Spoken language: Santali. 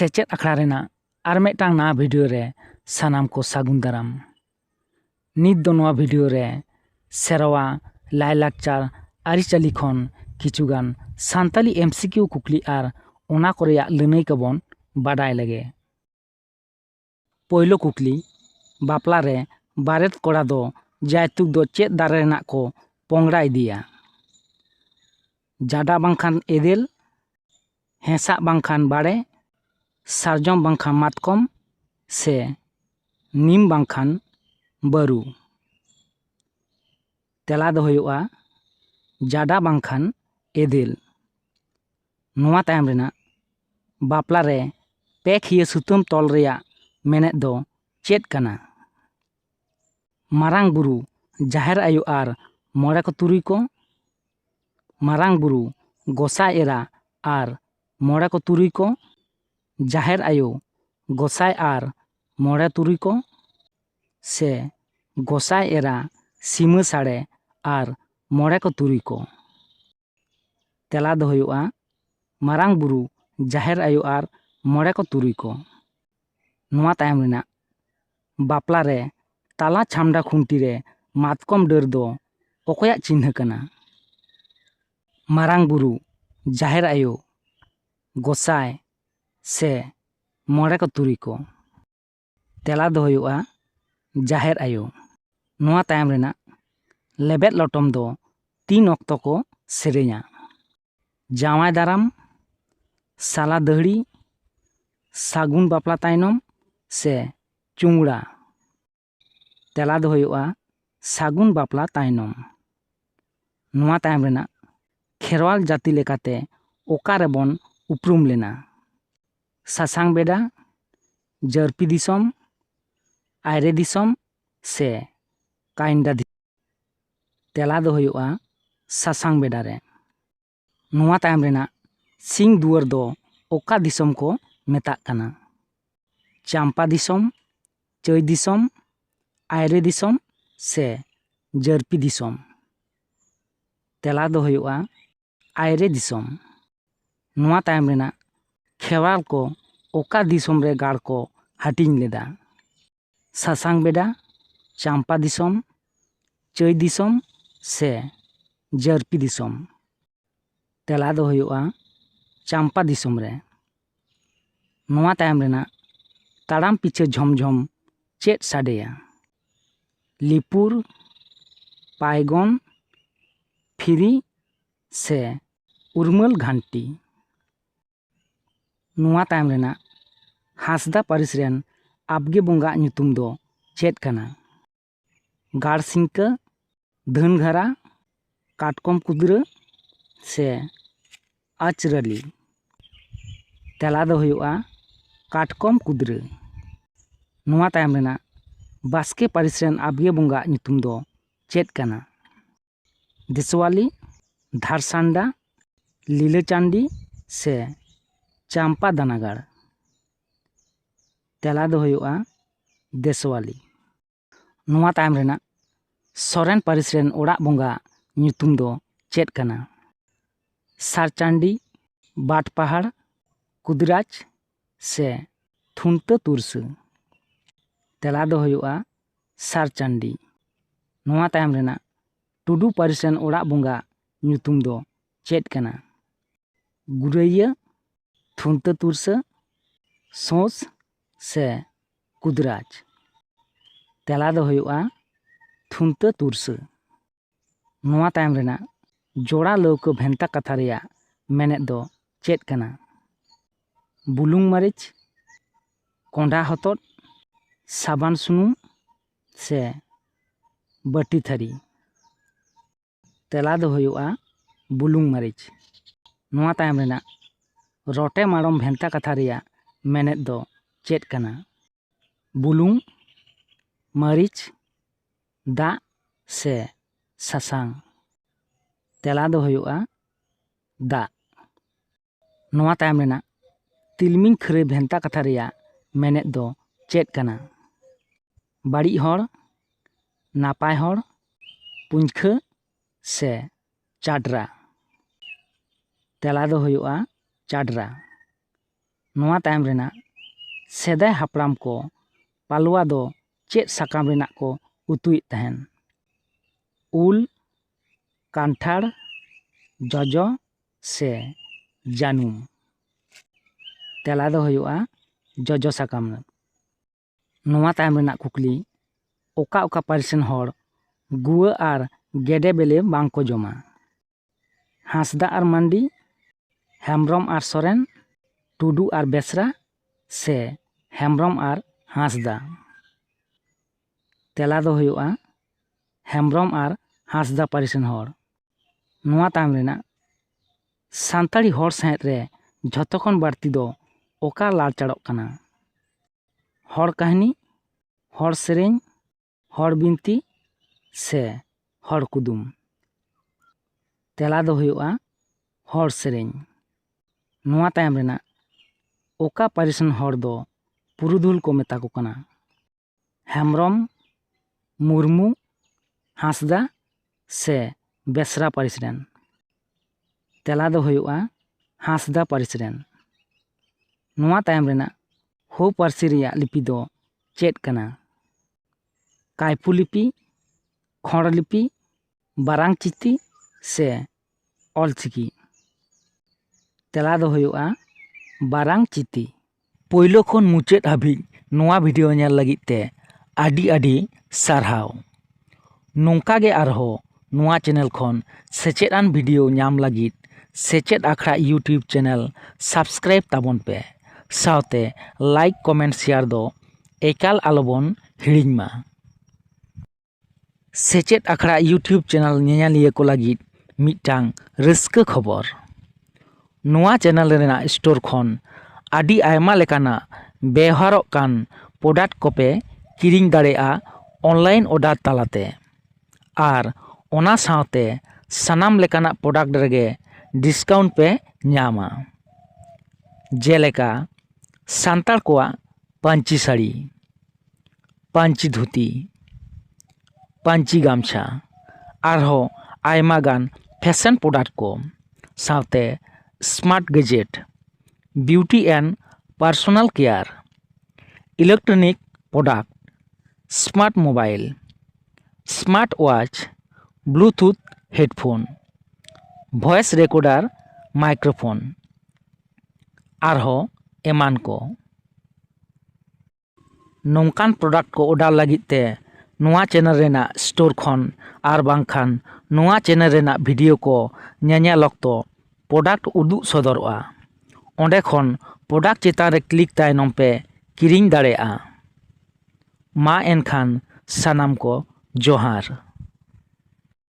सेचेद आखड़ा रेना आर मिदटांग ना भिडियो रे सानाम को सागुन दाराम। नित दो नोआ भिडियो रे सेरवा लायलाकचार आरिचाली खन किचुगान सान्ताली एमसीक्यू कुकली आर ओना कोरेया लनई कबन बाडाय लगे। पहलो कुकली बापला रे बारेत कोड़ा दो जायतुक दो चेद दारे रेना को पोंगड़ा इदिया। जाडा बांखान एदेल, हेसा बांखान बाड़े, सारजम बांखान मातकम से नीम बांखान बारू। तेला दो हुयुआ जाडा बांखान एदेल। नोआ तायम रेना बापला रे पे खिया सुतम तोल रेया मेनेत दो चेद कना। मारांग बुरु जाहेर आयु आर मोड़े को तुरुई को, मारांग बुरु गोसाई एरा आर मोड़े को तुरुई को, जाहेर आयु गोसाई आर मोड़े तुरुई को, से गोसाई एरा सीमा साड़े आर मोड़े को तुरुई को। तेला दो हुयुआ मारांग बुरु जाहेर आयु आर मोड़े को तुरुई को। नोआ तायम रेना बापला रे ताला छामडा खुंटी रे मातकम डर दो ओकोया चिन्ह कना। मारांग बुरु जाहेर आयु गोसाई से मोड़े को तुरुई को। तेला दो हुयुआ जाहेर आयु। नोआ तायम रेना लेबेद लटम दो 3 ऑक्तो को सेरेኛ। जावाय दाराम, साला दहड़ी, सागुन बापला तायनम से चुंगड़ा। तेला दो हुयुआ सागुन बापला तायनम। नोआ तायम रेना खेरवाल जाति लेकाते ओका रेबन उपरुम लेना। सासांग बेडा, जरपी दिसम, आयरे दिसम से काइंडा दिसम। तेला दो हुयुआ सासांग बेडा रे। नोआ तायम रेना सिंग दुआर दो ओका दिसम को मेताक कना। चांपा दिसम, चई दिसम, आयरे दिसम से जरपी दिसम। तेला दो हुयुआ आयरे दिसम। नोआ तायम रेना खेवाल को ओका दिसम रे गाड़ को हाटिंग लेदा। सासांग बेडा, चांपा दिसम, चई दिसम से जरपी दिसम। तेला दो हुयुआ चांपा दिसम रे। नोआ तायम रेना ताड़ाम पीछे झमझम चेद साडेया। लिपुर, पायगन, फिरी से उर्मल घंटी। नोआ तायम रेना हासदा पारिस रेन आबगे बोंगा ᱧᱩᱛᱩᱢ दो चेद कना। गाड़ सिंका, धनघरा, काटकम कुदरा से आचरली। तेला दो हुयुआ काटकम कुदरा। नोआ तायम रेना बास्के पारिस रेन आबगे बोंगा ᱧᱩᱛᱩᱢ दो चेद कना। देशवाली, धारसांडा, लीलाचांडी से चांपा दानागाड़। तेला दो हुयुआ देशवाली। नोआ तायम रेना सोरेन पारिस रेन ओड़ा बोंगा ᱧᱩᱛᱩᱢ दो चेद कना। सारचांडी, बाटपहाड़, कुदराच से थुनता तुरस। तेला दो हुयुआ सारचांडी। नोआ तायम रेना टुडू पारिस रेन ओड़ा बोंगा ᱧᱩᱛᱩᱢ दो चेद कना। गुरैया, थुनता तुरस, सोस से कुदराच। तेला दो हुयुआ थुनता तुरस। नोआ तायम रेना जोड़ा लौका भेंता कथा रेया मेनेत दो चेद कना। बुलुंग मरीच, कोंडा हतोद, साबान सुनुम से बाटी थारी। तेला दो हुयुआ बुलुंग मरीच। नोआ तायम रेना रोटे माड़म भेंता कथा रेया मेनेत दो चेद कना। बुलुंग, मरीच, दा से सासांग। तेला दो हुयुआ दा। नोआ तायम रेना तिलमिंग खरे भेंता कथा रेया मेनेत दो चेद कना। बाड़ी हड़, नापाय हड़, पुंजखा से चाडरा। तेला दो हुयुआ चाडरा। ᱱᱚᱣᱟ ᱛᱟᱭᱚᱢ ᱨᱮᱱᱟᱜ ᱥᱮᱫᱟᱭ ᱦᱟᱯᱲᱟᱢ ᱠᱚ ᱯᱟᱞᱣᱟ ᱫᱚ ᱪᱮᱫ ᱥᱟᱠᱟᱢ ᱨᱮᱱᱟᱜ ᱠᱚ ᱩᱛᱩᱭᱮᱫ ᱛᱟᱦᱮᱱ? ᱩᱞ, ᱠᱟᱱᱴᱷᱟᱲ, ᱡᱚᱡᱚ ᱥᱮ ᱡᱟᱹᱱᱩᱢ? ᱛᱮᱞᱟ ᱫᱚ ᱦᱩᱭᱩᱜᱼᱟ ᱡᱚᱡᱚ ᱥᱟᱠᱟᱢ᱾ ᱱᱚᱣᱟ ᱛᱟᱭᱚᱢ ᱨᱮᱱᱟᱜ ᱠᱩᱠᱞᱤ, ᱚᱠᱟ ᱯᱟᱹᱨᱤᱥ ᱨᱮᱱ ᱦᱚᱲ ᱜᱩᱣᱟᱹ ᱟᱨ ᱜᱮᱰᱮ ᱵᱤᱞᱤ ᱵᱟᱝᱠᱚ ᱡᱚᱢᱟ? ᱦᱟᱸᱥᱫᱟ ᱟᱨ ᱢᱟᱱᱰᱤ, ᱦᱮᱢᱵᱨᱚᱢ ᱟᱨ ᱥᱚᱨᱮᱱ, ᱴᱩᱰᱩ ᱟᱨ ᱵᱮᱥᱨᱟ ᱥᱮ ᱦᱮᱢᱵᱨᱚᱢ ᱟᱨ ᱦᱟᱸᱥᱫᱟ? ᱛᱮᱞᱟ ᱫᱚ ᱦᱩᱭᱩᱜᱼᱟ ᱦᱮᱢᱵᱨᱚᱢ ᱟᱨ ᱦᱟᱸᱥᱫᱟ ᱯᱟᱹᱨᱤᱥ ᱨᱮᱱ ᱦᱚᱲ᱾ ᱱᱚᱣᱟ ᱛᱟᱭᱚᱢ ᱨᱮᱱᱟᱜ ᱥᱟᱱᱛᱟᱲᱤ ᱦᱚᱲ ᱥᱟᱶᱦᱮᱫ ᱨᱮ ᱡᱷᱚᱛᱚ ᱠᱷᱚᱱ ᱵᱟᱹᱲᱛᱤ ᱫᱚ ᱚᱠᱟ ᱞᱟᱲᱪᱟᱲᱚᱜ ᱠᱟᱱᱟ? ᱦᱚᱲ ᱠᱟᱹᱦᱱᱤ, ᱦᱚᱲ ᱥᱮᱨᱮᱧ, ᱦᱚᱲ ᱵᱤᱱᱛᱤ ᱥᱮ ᱦᱚᱲ ᱠᱩᱫᱩᱢ? ᱛᱮᱞᱟ ᱫᱚ ᱦᱩᱭᱩᱜᱼᱟ ᱦᱚᱲ ᱥᱮᱨᱮᱧ᱾ ᱱᱚᱣᱟ ᱛᱟᱭᱚᱢ ᱨᱮᱱᱟᱜ ᱚᱠᱟ ᱯᱟᱹᱨᱤᱥ ᱨᱮᱱ ᱦᱚᱲ ᱫᱚ ᱯᱩᱨᱩᱫᱷᱩᱞ ᱠᱚ ᱢᱮᱛᱟ ᱠᱚ ᱠᱟᱱᱟ? ᱦᱮᱢᱵᱨᱚᱢ, ᱢᱩᱨᱢᱩ, ᱦᱟᱸᱥᱫᱟ ᱥᱮ ᱵᱮᱥᱨᱟ ᱯᱟᱹᱨᱤᱥ ᱨᱮᱱ? ᱛᱮᱞᱟ ᱫᱚ ᱦᱩᱭᱩᱜᱼᱟ ᱦᱟᱸᱥᱫᱟ ᱯᱟᱹᱨᱤᱥ ᱨᱮᱱ᱾ ᱱᱚᱣᱟ ᱛᱟᱭᱚᱢ ᱨᱮᱱᱟᱜ ᱦᱳ ᱯᱟᱹᱨᱥᱤ ᱨᱮᱭᱟᱜ ᱞᱤᱯᱤ ᱫᱚ ᱪᱮᱫ ᱠᱟᱱᱟ? ᱠᱟᱭᱯᱷᱩ ᱞᱤᱯᱤ, ᱠᱷᱚᱸᱰ ᱞᱤᱯᱤ, ᱵᱟᱨᱟᱝ ᱪᱤᱛᱤ ᱥᱮ ᱚᱞᱪᱤᱠᱤ? ᱛᱮᱞᱟ ᱫᱚ ᱦᱩᱭᱩᱜᱼᱟ ᱵᱟᱨᱟᱝ ᱪᱤᱛᱤ᱾ ᱯᱳᱭᱞᱳ ᱠᱷᱚᱱ ᱢᱩᱪᱟᱹᱫ ᱦᱟᱹᱵᱤᱡ ᱱᱚᱣᱟ ᱵᱷᱤᱰᱤᱭᱳ ᱧᱮᱞ ᱞᱟᱹᱜᱤᱫ ᱛᱮ ᱟᱹᱰᱤ ᱥᱟᱨᱦᱟᱣ᱾ ᱱᱚᱝᱠᱟ ᱜᱮ ᱟᱨᱦᱚᱸ ᱱᱚᱣᱟ ᱪᱮᱱᱮᱞ ᱠᱷᱚᱱ ᱥᱮᱪᱮᱫᱟᱱ ᱵᱷᱤᱰᱤᱭᱳ ᱧᱟᱢ ᱞᱟᱹᱜᱤᱫ ᱥᱮᱪᱮᱫ ᱟᱠᱷᱲᱟ ᱤᱭᱩᱴᱤᱭᱩᱵᱽ ᱪᱮᱱᱮᱞ ᱥᱟᱵᱥᱠᱨᱟᱭᱤᱵ ᱛᱟᱵᱚᱱ ᱯᱮ, ᱥᱟᱶᱛᱮ ᱞᱟᱭᱤᱠ, ᱠᱚᱢᱮᱱᱴ, ᱥᱮᱭᱟᱨ ᱫᱚ ᱮᱠᱟᱞ ᱟᱞᱚᱵᱚᱱ ᱦᱤᱲᱤᱧ ᱢᱟ᱾ ᱥᱮᱪᱮᱫ ᱟᱠᱷᱲᱟ ᱤᱭᱩᱴᱤᱭᱩᱵᱽ ᱪᱮᱱᱮᱞ ᱧᱮᱧᱮᱞᱤᱭᱟᱹ ᱠᱚ ᱞᱟᱹᱜᱤᱫ ᱢᱤᱫᱴᱟᱝ ᱨᱟᱹᱥᱠᱟᱹ ᱠᱷᱚᱵᱚᱨ᱾ ᱱᱚᱣᱟ ᱪᱮᱱᱮᱞ ᱨᱮᱱᱟᱜ ᱥᱴᱳᱨ ᱠᱷᱚᱱ ᱟᱹᱰᱤ ᱟᱭᱢᱟ ᱞᱮᱠᱟᱱᱟᱜ ᱵᱮᱣᱦᱟᱨᱚᱜ ᱠᱟᱱ ᱯᱨᱚᱰᱟᱠᱴ ᱠᱚᱯᱮ ᱠᱤᱨᱤᱧ ᱫᱟᱲᱮᱭᱟᱜᱼᱟ ᱚᱱᱞᱟᱭᱤᱱ ᱚᱰᱟᱨ ᱛᱟᱞᱟᱛᱮ, ᱟᱨ ᱚᱱᱟ ᱥᱟᱶᱛᱮ ᱥᱟᱱᱟᱢ ᱞᱮᱠᱟᱱᱟᱜ ᱯᱨᱚᱰᱟᱠᱴ ᱨᱮᱜᱮ ᱰᱤᱥᱠᱟᱣᱩᱱᱴ ᱯᱮ ᱧᱟᱢᱟ᱾ ᱡᱮᱞᱮᱠᱟ ᱥᱟᱱᱛᱟᱲ ᱠᱚᱣᱟᱜ ᱯᱟᱹᱧᱪᱤ ᱥᱟᱹᱲᱤ, ᱯᱟᱹᱧᱪᱤ ᱫᱷᱩᱛᱤ, ᱯᱟᱹᱧᱪᱤ ᱜᱟᱢᱪᱷᱟ, ᱟᱨᱦᱚᱸ ᱟᱭᱢᱟ ᱜᱟᱱ ᱯᱷᱮᱥᱮᱱ ᱯᱨᱚᱰᱟᱠᱴ ᱠᱚ, ᱥᱟᱶᱛᱮ smart gadget, beauty and personal care, electronic product, smart mobile, smart watch, Bluetooth headphone, voice recorder, microphone, ᱟᱨᱦᱚᱸ ᱮᱢᱟᱱ ᱠᱚ᱾ ᱱᱚᱝᱠᱟᱱ ᱯᱨᱚᱰᱟᱠᱴ ᱠᱚ ᱚᱰᱟᱨ ᱞᱟᱹᱜᱤᱫ ᱛᱮ ᱱᱚᱣᱟ ᱪᱮᱱᱮᱞ ᱨᱮᱱᱟᱜ ᱥᱴᱳᱨ ᱠᱷᱚᱱ ᱟᱨ ᱵᱟᱝᱠᱷᱟᱱ ᱱᱚᱣᱟ ᱪᱮᱱᱮᱞ ᱨᱮᱱᱟᱜ ᱵᱷᱤᱰᱤᱭᱳ ᱠᱚ ᱧᱮᱧᱮᱞ ᱚᱠᱛᱚ ᱯᱨᱚᱰᱟᱠᱴ ᱩᱫᱩᱜ ᱥᱚᱫᱚᱨᱚᱜᱼᱟ᱾ ᱚᱸᱰᱮ ᱠᱷᱚᱱ ᱯᱨᱚᱰᱟᱠᱴ ᱪᱮᱛᱟᱱ ᱨᱮ ᱠᱞᱤᱠ ᱛᱟᱭᱱᱚᱢ ᱯᱮ ᱠᱤᱨᱤᱧ ᱫᱟᱲᱮᱭᱟᱜᱼᱟ᱾ ᱢᱟ ᱮᱱᱠᱷᱟᱱ ᱥᱟᱱᱟᱢ ᱠᱚ ᱡᱚᱦᱟᱨ᱾